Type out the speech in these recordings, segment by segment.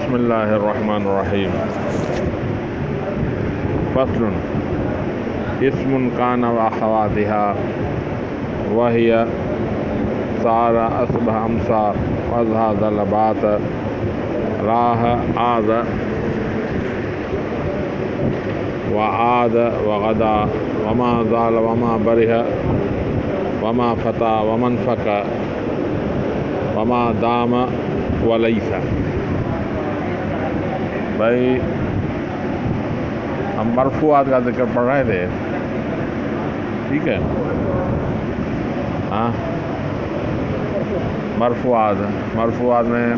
بسم اللہ الرحمن الرحیم. فصل اسم کان واخواتها وهي صار اصبح امسى وضحى ظلبات راح عاد وعاد وغدا وما زال وما برح وما فتى ومن فك وما دام وليس. بھائی ہم مرفوعات کا ذکر پڑھ رہے تھے، ٹھیک ہے؟ ہاں، مرفوعات میں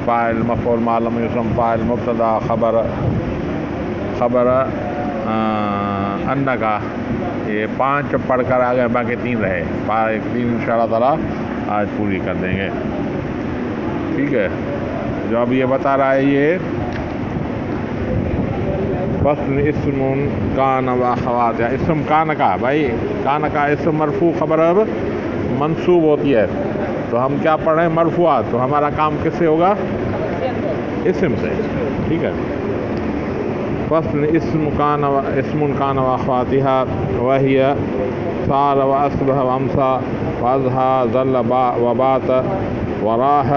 فاعل، مفعول، معلوم، اسم، فاعل، مبتدا، خبر ان کا، یہ 5 پڑھ کر آگے باقی 3 رہے، 3 انشاءاللہ تعالیٰ آج پوری کر دیں گے، ٹھیک ہے؟ جو اب یہ بتا رہا ہے یہ فصل اسم کان واخواتها. اسم کان کا، بھائی کان کا اسم مرفوع خبر اب منصوب ہوتی ہے، تو ہم کیا پڑھ رہے ہیں؟ مرفوعات. تو ہمارا کام کس سے ہوگا؟ اسم سے، ٹھیک ہے؟ فصل اسم کان واخواتها وهي صار واصبح وامسى واضحى ظل وبات وراح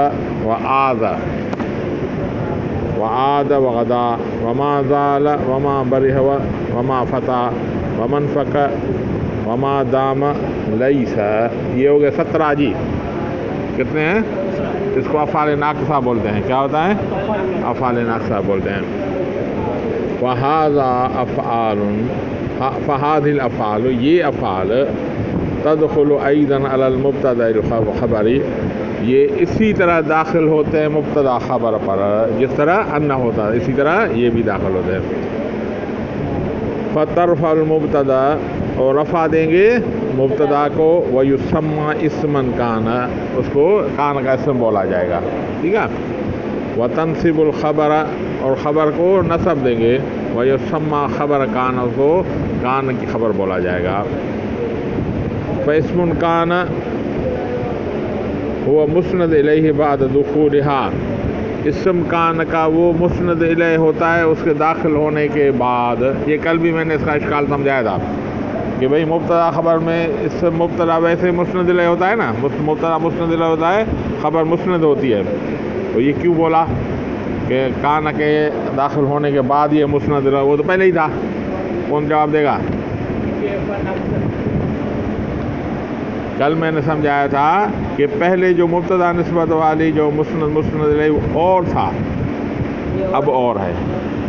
وعاد وغدا وما زال وما برح وما فتى ومن فك وما دام ليس. یہ ہو گئے 17 جی. کتنے ہیں؟ اس کو افعال ناقصہ بولتے ہیں. کیا ہوتا ہے؟ افعال ناقصہ بولتے ہیں. فهذه الافعال، یہ افعال تدخل ايضا على المبتدا الخبر، یہ اسی طرح داخل ہوتے ہیں مبتدا خبر پر، جس طرح ان ہوتا ہے اسی طرح یہ بھی داخل ہوتے ہیں. فترفع المبتدا، اور رفع دیں گے مبتدا کو، ویسمى اسما کان، اس کو کان کا اسم بولا جائے گا، ٹھیک ہے؟ وتنصب الخبر، اور خبر کو نصب دیں گے، ویسمى خبر کان، اس کو کان کی خبر بولا جائے گا. فاسم کان وہ مسند الیہ بعد دخولها، اسم کان کا وہ مسند الیہ ہوتا ہے اس کے داخل ہونے کے بعد. یہ کل بھی میں نے اس کا اشکال سمجھایا تھا کہ بھئی مبتدا خبر میں اسم مبتدا ویسے مسند الیہ ہوتا ہے نا، مبتدا مسند الیہ ہوتا ہے، خبر مسند ہوتی ہے. تو یہ کیوں بولا کہ کان کے داخل ہونے کے بعد یہ مسند الیہ؟ وہ تو پہلے ہی تھا. کون جواب دے گا؟ کل میں نے سمجھایا تھا کہ پہلے جو مبتدا نسبت والی جو مسند الیہ اور تھا، اب اور ہے.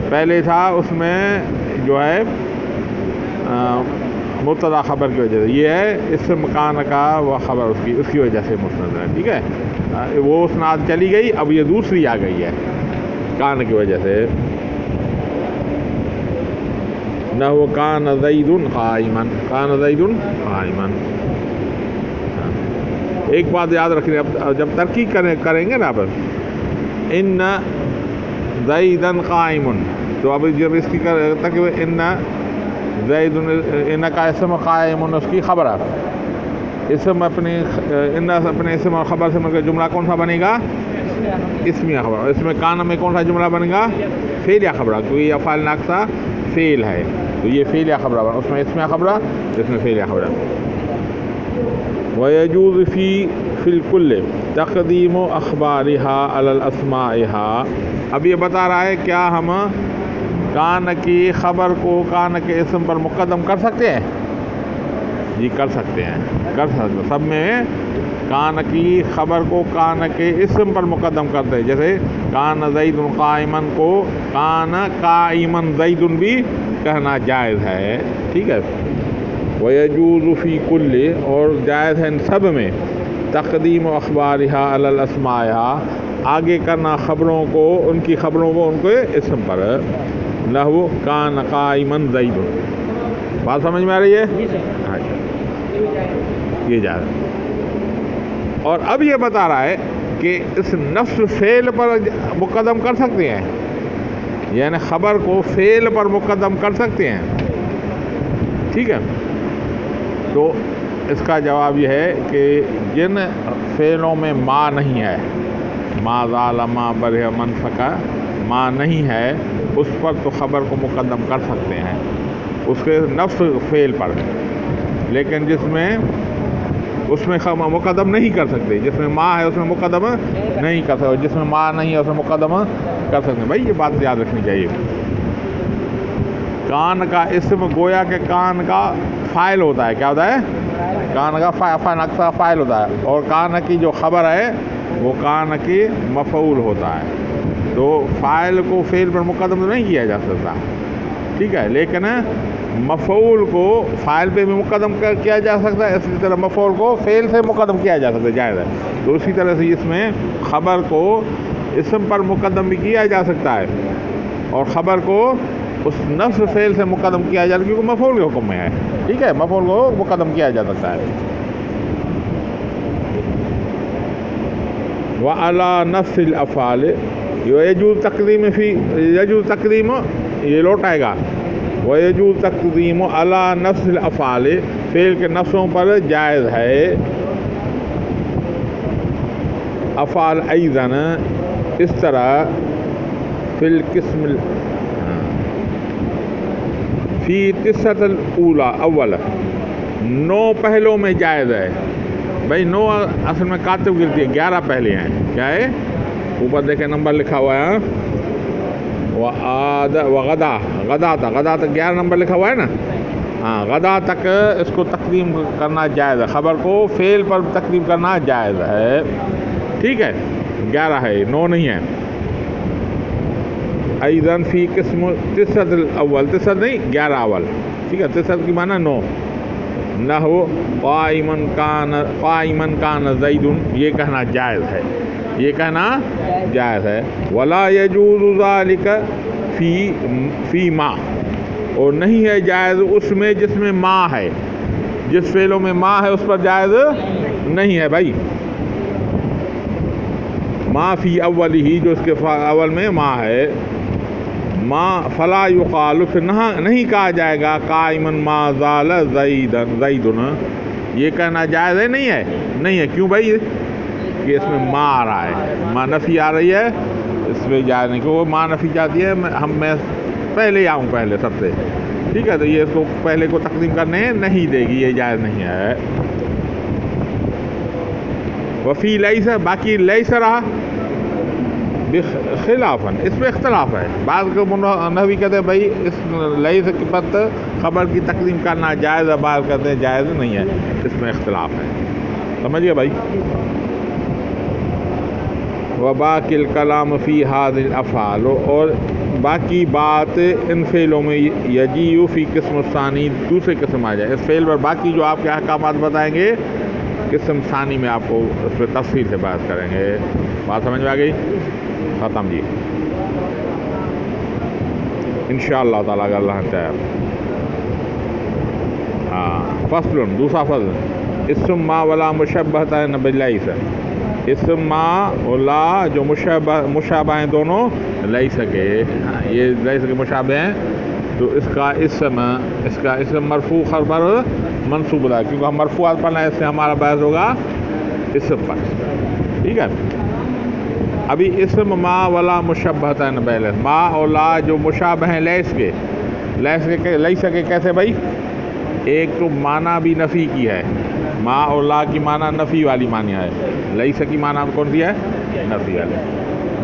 پہلے تھا اس میں جو ہے مبتدا خبر کی وجہ سے، یہ ہے اسم کان کا وہ خبر اس کی وجہ سے مسند ہے، ٹھیک ہے؟ وہ اسناد چلی گئی، اب یہ دوسری آ گئی ہے کان کی وجہ سے. نہ وہ کان زید قائما، کان زید قائما. ایک بات یاد رکھیں، اب جب ترقی کریں گے نا، اب ان زیدا قائم، تو اب جب اس کی ان زید، ان کا اسم قائم، اس کی خبر ہے. اسم اپنے اسم اور خبر سے مل کر جملہ کون سا بنے گا؟ اسمیہ خبر. اس میں کان میں کون سا جملہ بنے گا؟ فعلیہ خبر، کیونکہ یہ افعال ناقصہ فعل ہے، تو یہ فعلیہ خبر، اس میں اسمیہ خبر، اس میں فعلیہ خبر. وَيَجُوزُ فِي الْكُلِّ تَقْدِيمُ أَخْبَارِهَا عَلَى الْأَسْمَائِهَا. اب یہ بتا رہا ہے کیا ہم کان کی خبر کو کان کے اسم پر مقدم کر سکتے ہیں؟ جی کر سکتے ہیں، کر سکتے. سب میں کان کی خبر کو کان کے اسم پر مقدم کرتے ہیں. جیسے کان زید قائما کو کان قائما زید بھی کہنا جائز ہے، ٹھیک ہے؟ وَيَجُوزُ فِي كُلِّ، اور جائز ہے ان سب میں، تقدیم اخبارها علی الاسماء، آگے کرنا خبروں کو، ان کی خبروں کو ان کے اسم پر. نحو کان قائما زید. بات سمجھ میں آ رہی ہے؟ یہ جائز. اور اب یہ بتا رہا ہے کہ اس نفس فعل پر مقدم کر سکتے ہیں، یعنی خبر کو فعل پر مقدم کر سکتے ہیں، ٹھیک ہے؟ تو اس کا جواب یہ ہے کہ جن فعلوں میں ما نہیں ہے، ما زال ما برہ من سکا، ما نہیں ہے اس پر تو خبر کو مقدم کر سکتے ہیں اس کے نفس فعل پر، لیکن جس میں اس میں مقدم نہیں کر سکتے، جس میں ما ہے اس میں مقدم نہیں کر سکتے، جس میں ما نہیں ہے اس میں مقدم کر سکتے ہیں۔ بھائی یہ بات یاد رکھنی چاہیے۔ کان کا اسم گویا کہ کان کا فاعل ہوتا ہے، کیا ہوتا ہے؟ کان کا فاعل ہوتا ہے، اور کان کی جو خبر ہے وہ کان کی مفعول ہوتا ہے، تو فاعل کو فعل پر مقدم نہیں کیا جا سکتا، ٹھیک ہے، لیکن مفعول کو فاعل پہ بھی مقدم کیا جا سکتا ہے، اسی طرح مفعول کو فعل سے مقدم کیا جا سکتا ہے، جائز ہے۔ تو اسی طرح سے اس میں خبر کو اسم پر مقدم بھی کیا جا سکتا ہے، اور خبر کو اس نفس فعل سے مقدم کیا جاتا ہے، کیونکہ مفعول کے حکم میں ہے، ٹھیک ہے، مفعول کو مقدم کیا جا سکتا ہے۔ وَعَلَى نَفْسِ الْأَفْعَالِ يَجُوزُ تقدیم یہ لوٹ آئے گا، وَيَجُوزُ تقدیم عَلَى نَفْسِ الْأَفْعَالِ فعل کے نفسوں پر جائز ہے، افعال ایضاً اس طرح فی القسم فی تسعۃ اول 9 پہلوں میں جائز ہے۔ بھائی 9 اصل میں کاتب گرتی ہے، 11 پہلے ہیں، کیا ہے؟ اوپر دیکھیں نمبر لکھا ہوا ہے، غدا تک 11 نمبر لکھا ہوا ہے نا، ہاں، غدا تک اس کو تقدیم کرنا جائز ہے، خبر کو فعل پر تقدیم کرنا جائز ہے، ٹھیک ہے، 11 ہے، 9 نہیں ہے۔ ایضاً فی قسم تسعۃ الاول، تسعۃ نہیں 11 اول، ٹھیک ہے، تسعۃ کی معنی 9، نحو قائمن کان زید، یہ کہنا جائز ہے، یہ کہنا جائز ہے۔ ولا یجوز ذلک فی ما، اور نہیں ہے جائز اس میں جس میں ما ہے، جس فعلوں میں ما ہے اس پر جائز نہیں ہے بھائی۔ ما فی اول ہی، جو اس کے اول میں ما ہے، ما فلا یقال، نہیں کہا جائے گا قائمن ما زال زیدن، یہ کہنا جائز ہے، نہیں ہے، کیوں بھائی؟ کہ اس میں ما آ رہا ہے، ما نفی آ رہی ہے، اس میں جائز نہیں، کہ وہ ما نفی چاہتی ہے، میں پہلے آؤں پہلے سب سے، ٹھیک ہے، تو یہ اس کو پہلے کو تقدیم کرنے نہیں دے گی، یہ جائز نہیں ہے۔ وفی لیس، باقی لیس رہا خلافاً، اس میں اختلاف ہے، بعض کو نحوی کہتے ہیں بھائی اس لیس کے بعد خبر کی تقدیم کرنا جائز ہے، بعض کہتے ہیں جائز نہیں ہے، اس میں اختلاف ہے، سمجھئے بھائی۔ وباقی الکلام فی ھذی الافعال، اور باقی بات ان فعلوں میں یجیء فی قسم الثانی، دوسرے قسم آ جائے، اس فعل پر باقی جو آپ کے احکامات بتائیں گے قسم ثانی میں آپ کو اس پہ تفصیل سے بات کریں گے، بات سمجھ میں آ گئی؟ ختم جی، انشاءاللہ تعالیٰ اگر اللہ چاہے۔ ہاں، فصل، دوسرا فصل، اسم ما ولا مشبہۃ بلیس، اسم ما ولا جو مشابہ ہیں دونوں لیس کے، یہ لیس کے مشابہ ہیں، تو اس کا اسم مرفوع خبر منصوب ہوتا ہے، کیونکہ ہم مرفوعات پڑھنا ہے، اس سے ہمارا بحث ہوگا اسم پر، ٹھیک ہے۔ ابھی اسم ما ولا مشبہۃ بلیس، ما اور لا جو مشابہ ہیں لیس کے کیسے بھائی؟ ایک تو معنی بھی نفی کی ہے، ما اور لا کی معنی نفی والی معنی ہے، لیس کی معنی کون سی ہے؟ نفی والی۔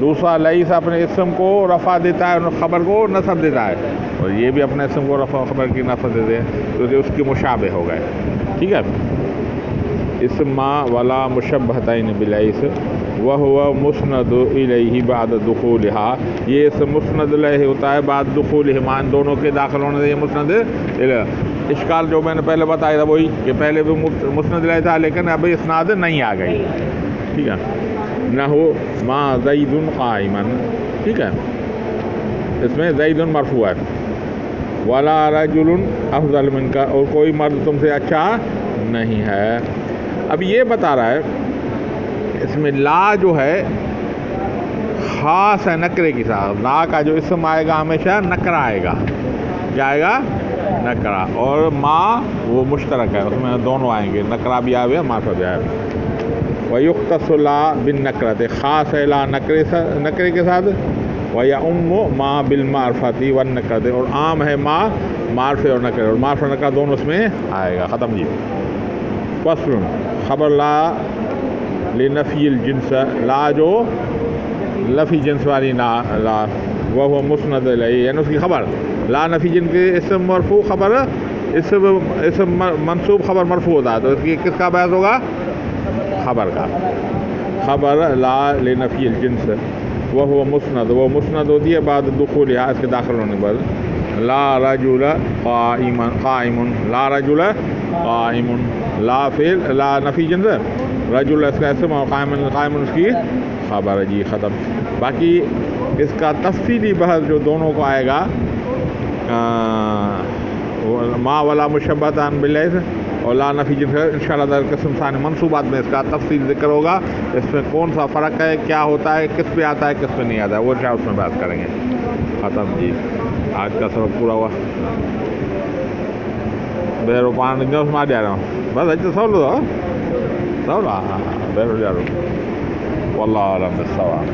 دوسرا لیس اپنے اسم کو رفع دیتا ہے اور خبر کو نصب دیتا ہے، اور یہ بھی اپنے اسم کو رفع خبر کی نصب دیتے ہیں، تو یہ اس کے مشابہ ہو گئے، ٹھیک ہے۔ اسم ما ولا مشبہتین بلیس وہو مسند الیہ بعد دخولها، یہ اسم مسند الیہ ہوتا ہے بعد دخولہما، ان دونوں کے داخل ہونے سے یہ مسند الیہ۔ اشکال جو میں نے پہلے بتایا تھا وہی کہ پہلے بھی مسند الیہ تھا، لیکن اب اسناد نہیں آ گئی، ٹھیک ہے، نحو ما زید قائما، ٹھیک ہے، اس میں زید مرفوع ہے، ولا رجل افضل منک، اور کوئی مرد تم سے اچھا نہیں ہے۔ اب یہ بتا رہا ہے اس میں لا جو ہے خاص ہے نکرے کے ساتھ، لا کا جو اسم آئے گا ہمیشہ نکرہ آئے گا، کیا آئے گا؟ نکرہ، اور ما وہ مشترک ہے، اس میں دونوں آئیں گے، نکرہ بھی آئے، معرفہ بھی آئے۔ ویختص لا بالنکرت، خاص ہے لا نکرے کے ساتھ، ویعم ما بالمعرفت والنکرت، اور عام ہے ما معرفے اور نکرے، اور معرفہ اور نکرہ دونوں اس میں آئے گا. ختم جی. فصل خبر لا لنفی الجنس، لا جو لفی جنس والی لا وہ مسند الیہ، یعنی اس کی خبر لا نفی جن کے اسم مرفوع خبر، اسم منصوب خبر مرفوع ہوتا ہے، تو اس کی کس کا بحث ہوگا؟ خبر کا. خبر لا لنفی الجنس وہ مسند، وہ مسند ہوتی ہے بعد دخولها، اس کے داخل ہونے پر. لا رجل قائم، لا رجل قائم، لا فعل لا نفی جنس، رجل اس کا اسم اور قائم اس کی خبر ہے جی. ختم. باقی اس کا تفصیلی بحث جو دونوں کو آئے گا، ما ولا مشبہتان باللیس اور لا نفی جنس، انشاءاللہ تعالی قسم ثانی منصوبات میں اس کا تفصیل ذکر ہوگا، اس میں کون سا فرق ہے، کیا ہوتا ہے، کس پہ آتا ہے کس پہ نہیں آتا ہے، وہ کیا اس میں بات کریں گے. ختم جی. آج کا سبق پورا ہوا. بیرو پان جو ما دے رہا ہوں بس اچھا سولو بہرو جا رہا. واللہ اعلم بالصواب.